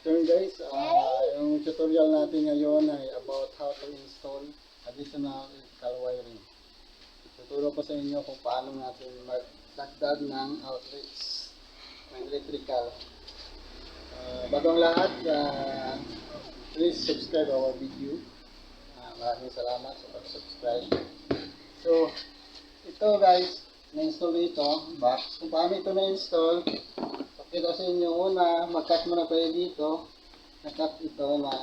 afternoon guys. Yung tutorial natin ngayon ay about how to install additional electrical wiring. Tuturo ko sa inyo kung paano natin magdagdag ng outlets ng electrical. Bago ang lahat, please subscribe our video. Maraming salamat sa pag-subscribe. So, ito guys, na-install ito, box. Kung paano ito na-install, pakita sa inyo una, mag-cut muna tayo dito. Na-cut ito na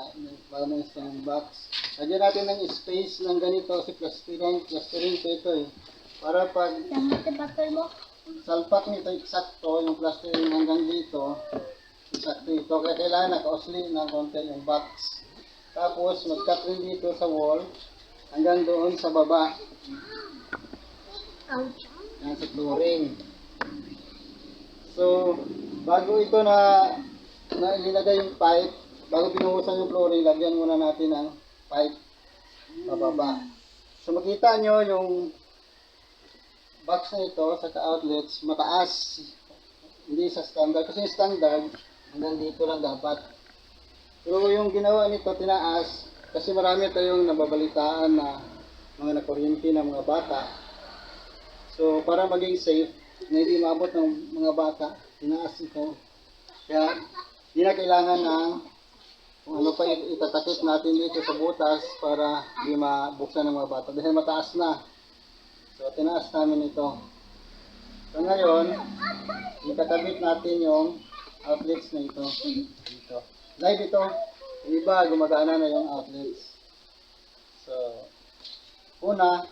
para na-install yung box. Lagyan natin ng space ng ganito kasi plastering ko ito eh. Para pag salpak nito, eksakto, yung plastering hanggang dito, eksakto ito. Kaya kailangan naka-osli ng konti yung box. Tapos, mag-cut rin dito sa wall hanggang doon sa baba. Yan sa flooring. So, bago ito na ilagay yung pipe, bago binuhusan yung flooring, lagyan muna natin ng pipe pababa. So, makita nyo yung box na ito sa outlets, mataas. Hindi sa standard. Kasi yung standard, hanggang dito lang dapat. Pero yung ginawa nito, tinaas, kasi marami tayong nababalitaan na mga nakuryente na mga bata. So, para maging safe, na hindi maabot ng mga bata, tinaas ito. Kaya, hindi na kailangan ng kung ano pa itatakip natin dito sa butas para hindi mabuksan ng mga bata. Dahil mataas na. So, tinaas namin ito. So, ngayon, itatapit natin yung outlets na ito. Dito. Live ito. Yung iba, gumagana na yung outlets. So, una,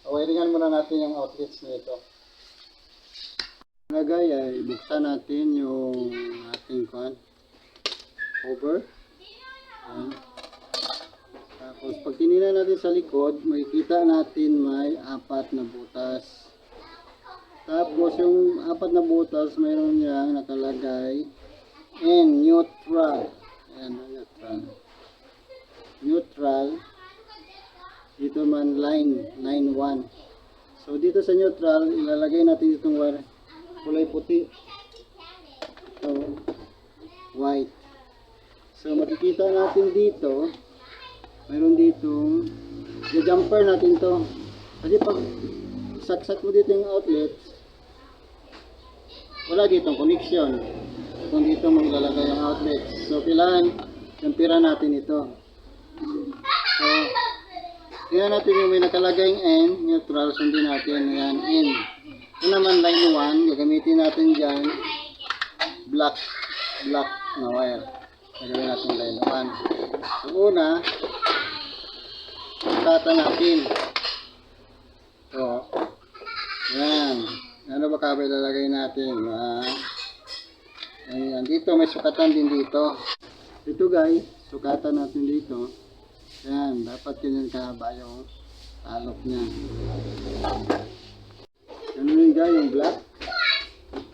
wiringan muna natin yung outlets na ito. Lagay ay buksan natin yung ating cover. Ayan. Tapos pag tinignan natin sa likod, makikita natin may 4 na butas. Tapos yung 4 na butas, mayroon niyang nakalagay N neutral. Ayan, neutral. Neutral. Dito man line 1. So dito sa neutral, ilalagay natin itong wire kulay puti. So white. So makikita natin dito, mayroon ditong jumper natin to. Kasi pag saksak mo dito yung outlet, wala ditong connection. Kung dito mo ilalagay yung outlet. So kailangan jumperan natin ito. So tingnan natin yung may nakalagay N, neutral, sundin natin, yan, N. Ito naman line 1, gagamitin natin dyan, black na wire. Gagawin natin line 1. So una, tata natin. So, yan. Ano ba kabel lalagay natin? Yan. Dito, may sukatan din dito. Ito guys, sukatan natin dito. Yan, dapat ganyan kahaba yung talok niya. Ano yun guys, yung black.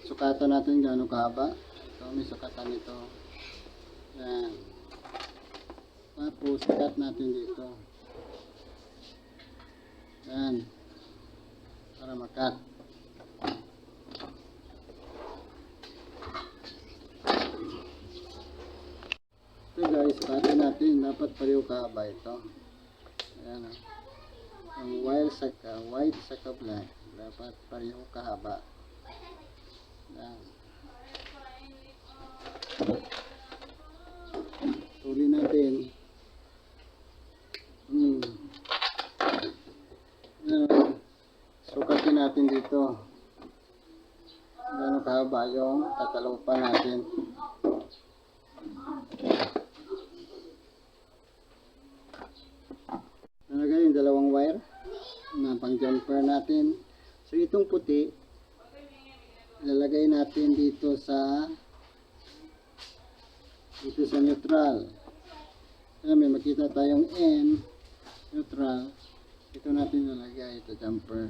Sukatan natin gano'ng kahaba. Ito, may sukatan ito. Yan. Tapos, cut natin dito. Yan. Para makat. Ito guys, sukatan natin. Dapat pareho kahaba ito. Ayan o. Ang wire saka white saka black. Dapat pareho kahaba. Ayan. Tuloy natin. Sukatin natin dito. Gano'ng kahaba yung tatalopan natin. Nalagay yung dalawang wire na pang jumper natin. So itong puti, ilalagay natin dito sa neutral. Ayan, may makita tayong N, neutral. Ito natin ilalagay, ito jumper.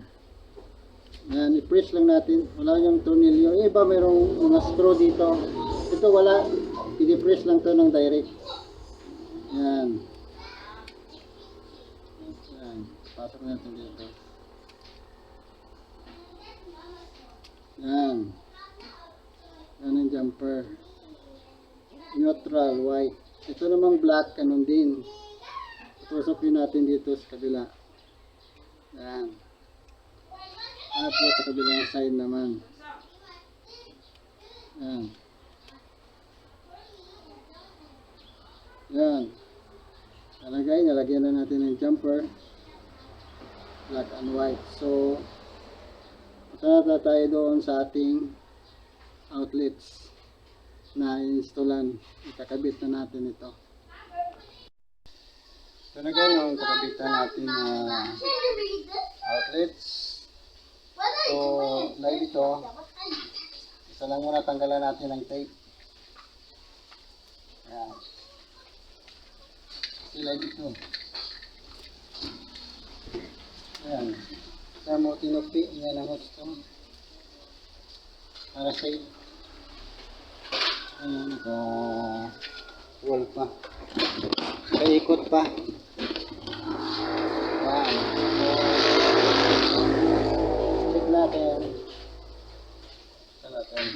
Ayan, i-press lang natin. Wala yung tornilyo. Yung iba mayroong mga screw dito. Ito wala. I-press lang to ng direct. Ayan. Pasok natin dito. Yan. Yan ang jumper. neutral, white. Ito namang black, ganun din. Tutusokin natin dito sa kabila. Yan. Tapos sa kabilang side naman. Yan. Yan. Nalagyan na natin ng jumper. Black and white. So, punta na tayo doon sa ating outlets na installan. Ikakabit na natin ito. So, na guys, yung kakabitan natin na outlets. So, live ito. Isa lang muna tanggalan natin ng tape. Yan. Live ito. Yan. Sa mo tinukti, yan ang gusto. Para sa ayan, naka-wall pa. Naka-ikot pa. Yan. So, check natin. Check natin.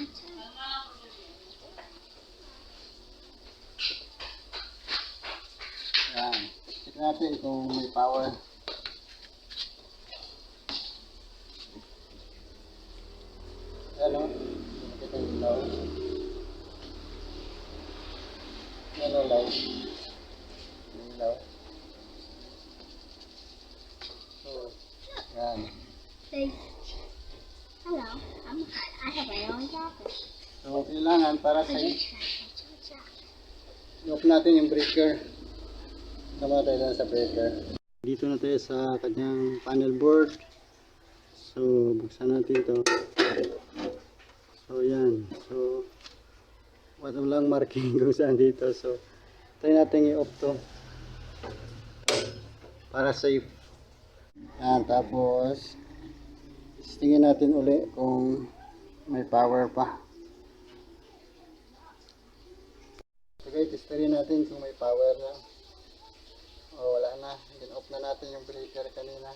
Yan. Check natin kung may power. Ano? Nakita yung ilaw. Ano light? Yung ilaw. So, yan. Hello, I have my own jacket. So, kailangan para sa i-off natin yung breaker. Tama tayo lang sa breaker. Dito na tayo sa kanyang panel board. So, buksan natin ito. So, yan. So, walang marking kung saan dito. So, try natin i-off to. Para safe. Yan. Tapos, tingin natin uli kung may power pa. So, guys, testarin natin kung may power na. O, wala na. Off na natin yung breaker kanina.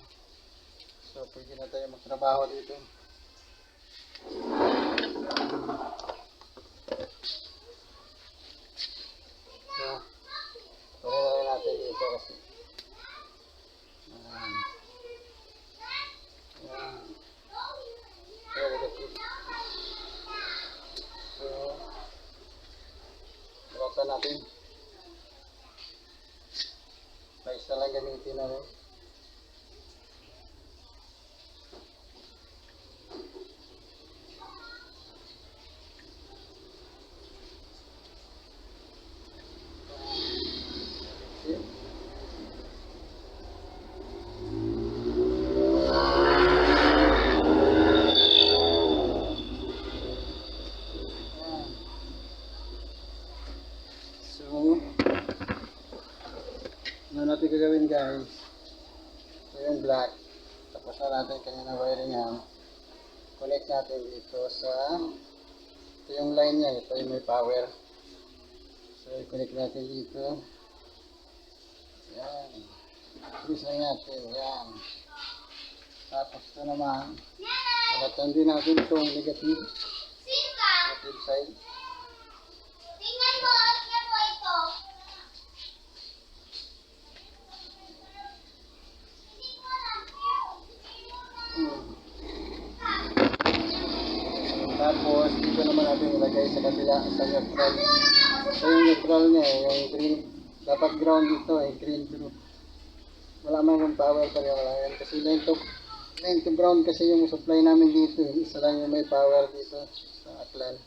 So, pwede na tayo magtrabaho dito. So, tuloy na natin dito kasi. Ayan. Ayan. So, buksan natin. Isa lang gamitin na rin. Ano natin gagawin guys? Ito yung black. Tapos na natin kanina wiring yan. Connect natin dito sa ito yung line niya. Ito yung may power. So i-connect natin dito. Yan. Please lang natin. Yan. Tapos ito naman. Palatan din natin itong negative. Negative side. Tingnan mo, tingnan mo ito. Tapos dito naman natin ilagay sa kabila sa neutral. So yung neutral niya yung green. Dapat ground dito green to. Wala man yung power pa rin wala yan. Kasi line to ground kasi yung supply namin dito. Isa lang yung may power dito sa Aklan.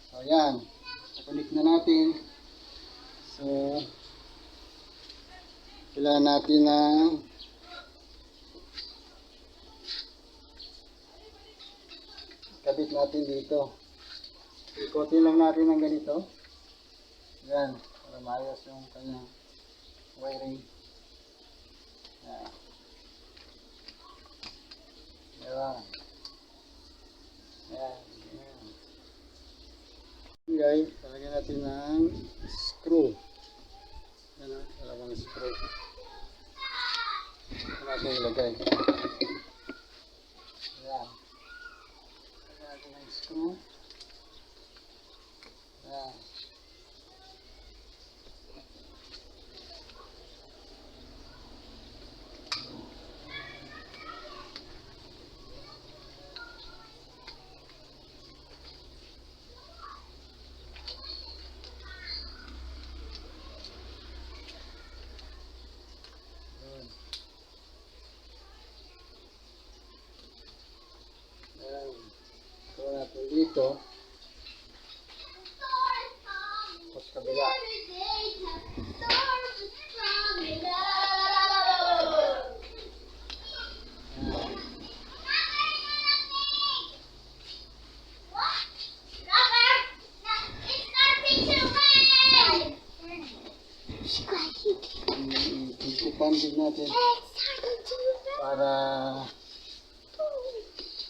So yan. Connect na natin. So kailangan natin ng kabit natin dito. Ikotin lang natin ng ganito. Yan. Para maayos yung kanyang wiring. Yan. Yan. Yan. Yan. Guys, talagyan natin ng screw. Yan o. Dalawang screw. Ito natin ilagay. Yan. Screw. Yan. banding natin para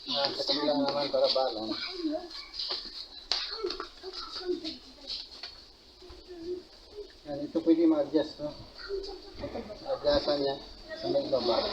sa kabila naman para balance. Yan, ito pwede ma-adjust, no? Adjustan niya sa may baba. Ayan.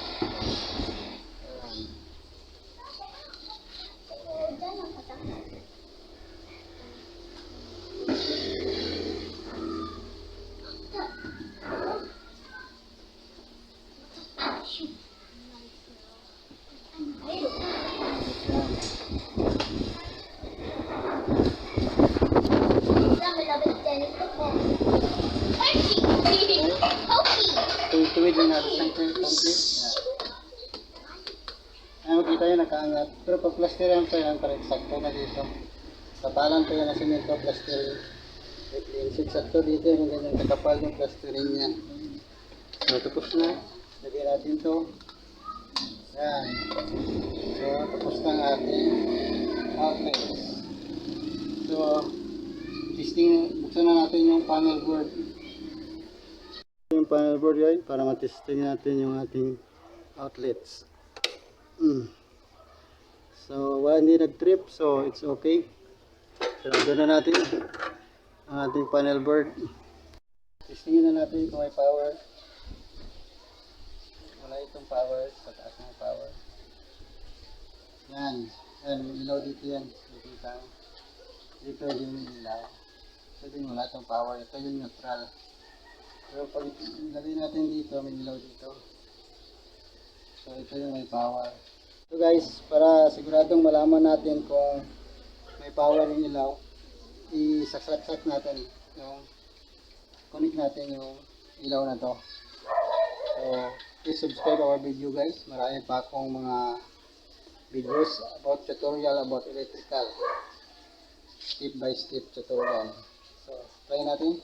Tuwid na natin ng complete. Ayan, makita yun, nakaangat. Pero pag plasteran pa yan, para eksakto na dito. Kapalan pa yan na simento, plasterin. Eksakto dito, yung ganyan kakapal yung plasterin niya. So, tapos na. Lagyan natin to. Ayan. So, tapos na ang ating outlets. So, buksan na natin yung panel board. Yung panel board yun para matesting natin yung ating outlets. So hindi nag-trip, so it's okay. Sarado na natin ang ating panel board. Testingin na natin kung may power. Wala itong power, sa taas ng power. Yan, ilaw dito yan. Dito yung ilaw. So din wala itong power, ito yung neutral. Pero pag ilagay natin dito, may ilaw dito. So ito yung may power. So guys, para siguradong malaman natin kung may power yung ilaw, isaksak natin yung connect natin yung ilaw na to. So please subscribe our video guys. Marami pa akong mga videos about tutorial about electrical. Step by step tutorial. So try natin.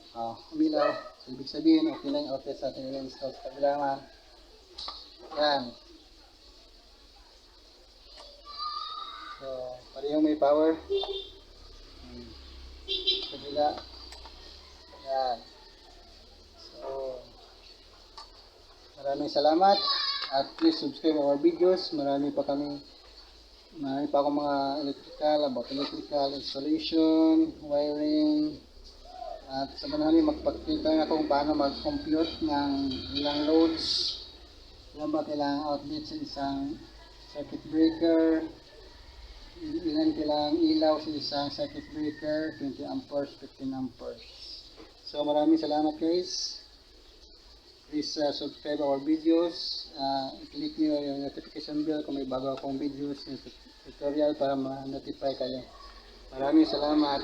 Umilaw. Ibig sabihin, okay na yung outlet sa ating i-install sa kabilangan. Yan. So, parehong may power. Kabila. Yan. So, maraming salamat. At please subscribe our videos. Marami pa akong mga electrical, about electrical installation, wiring. At sa manali, magpakita na kung paano mag-compute ng ilang loads. Ilan ba kailangang outlet sa isang circuit breaker. Ilan kailangang ilaw sa isang circuit breaker. 20 amperes, 15 amperes. So maraming salamat guys. Please subscribe our videos. Click nyo yung notification bell kung may bago akong videos, tutorial para ma-notify kayo. Maraming salamat.